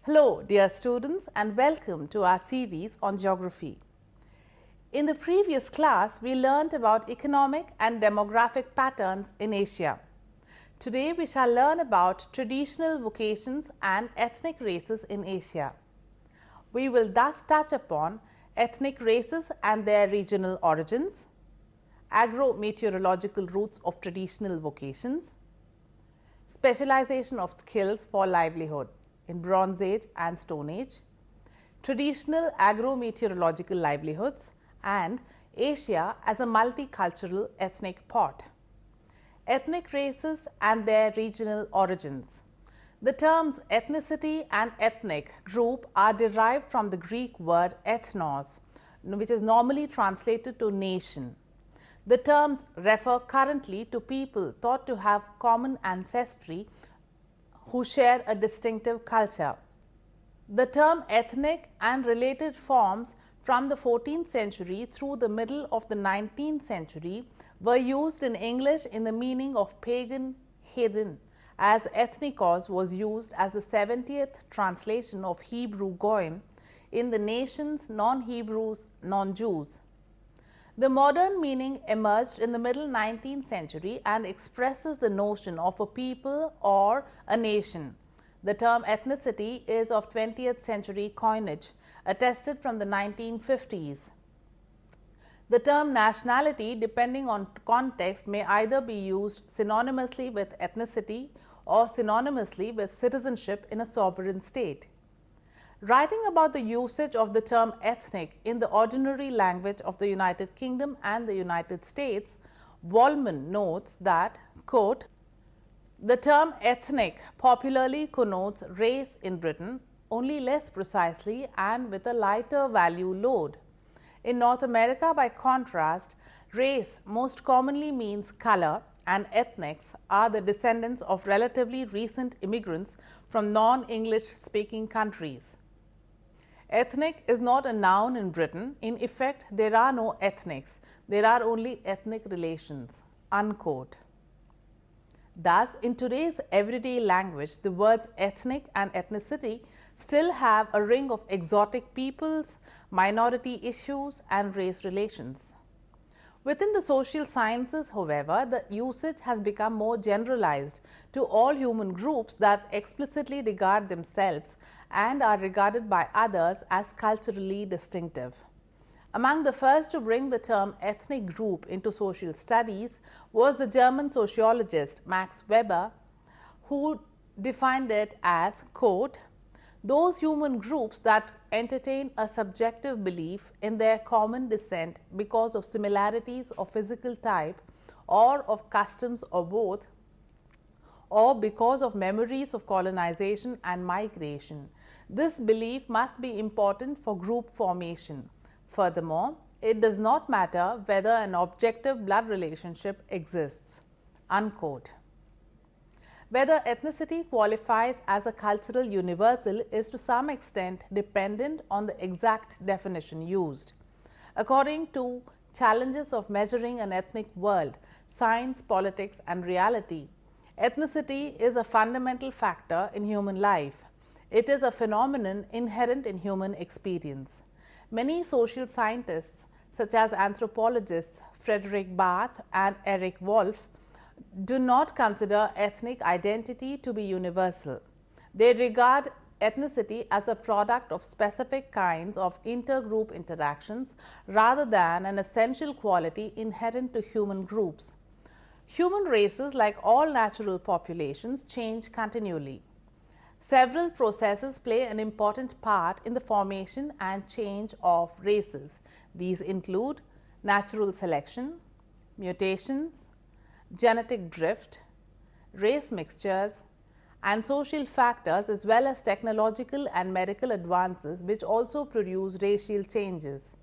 Hello dear students and welcome to our series on geography. In the previous class, we learnt about economic and demographic patterns in Asia. Today we shall learn about traditional vocations and ethnic races in Asia. We will thus touch upon ethnic races and their regional origins, agro-meteorological roots of traditional vocations, specialization of skills for livelihood in Bronze Age and Stone Age, traditional agro-meteorological livelihoods, and Asia as a multicultural ethnic pot. Ethnic races and their regional origins. The terms ethnicity and ethnic group are derived from the Greek word ethnos, which is normally translated to nation. The terms refer currently to people thought to have common ancestry who share a distinctive culture. The term ethnic and related forms from the 14th century through the middle of the 19th century were used in English in the meaning of pagan, heathen, as ethnikos was used as the 70th translation of Hebrew goyim in the nations non-Hebrews, non-Jews. The modern meaning emerged in the middle 19th century and expresses the notion of a people or a nation. The term ethnicity is of 20th century coinage, attested from the 1950s. The term nationality, depending on context, may either be used synonymously with ethnicity or synonymously with citizenship in a sovereign state. Writing about the usage of the term ethnic in the ordinary language of the United Kingdom and the United States, Wallman notes that, quote, "The term ethnic popularly connotes race in Britain, only less precisely and with a lighter value load. In North America, by contrast, race most commonly means color, and ethnics are the descendants of relatively recent immigrants from non-English speaking countries. Ethnic is not a noun in Britain. In effect, there are no ethnics. There are only ethnic relations." Unquote. Thus, in today's everyday language, the words ethnic and ethnicity still have a ring of exotic peoples, minority issues, and race relations. Within the social sciences, however, the usage has become more generalized to all human groups that explicitly regard themselves and are regarded by others as culturally distinctive. Among the first to bring the term ethnic group into social studies was the German sociologist Max Weber, who defined it as, quote, "Those human groups that entertain a subjective belief in their common descent because of similarities of physical type or of customs or both, or because of memories of colonization and migration. This belief must be important for group formation. Furthermore, it does not matter whether an objective blood relationship exists." Unquote. Whether ethnicity qualifies as a cultural universal is to some extent dependent on the exact definition used. According to Challenges of Measuring an Ethnic World, Science, Politics and Reality, ethnicity is a fundamental factor in human life. It is a phenomenon inherent in human experience. Many social scientists, such as anthropologists Frederick Barth and Eric Wolf, do not consider ethnic identity to be universal. They regard ethnicity as a product of specific kinds of intergroup interactions rather than an essential quality inherent to human groups. Human races, like all natural populations, change continually. Several processes play an important part in the formation and change of races. These include natural selection, mutations, genetic drift, race mixtures, and social factors, as well as technological and medical advances which also produce racial changes.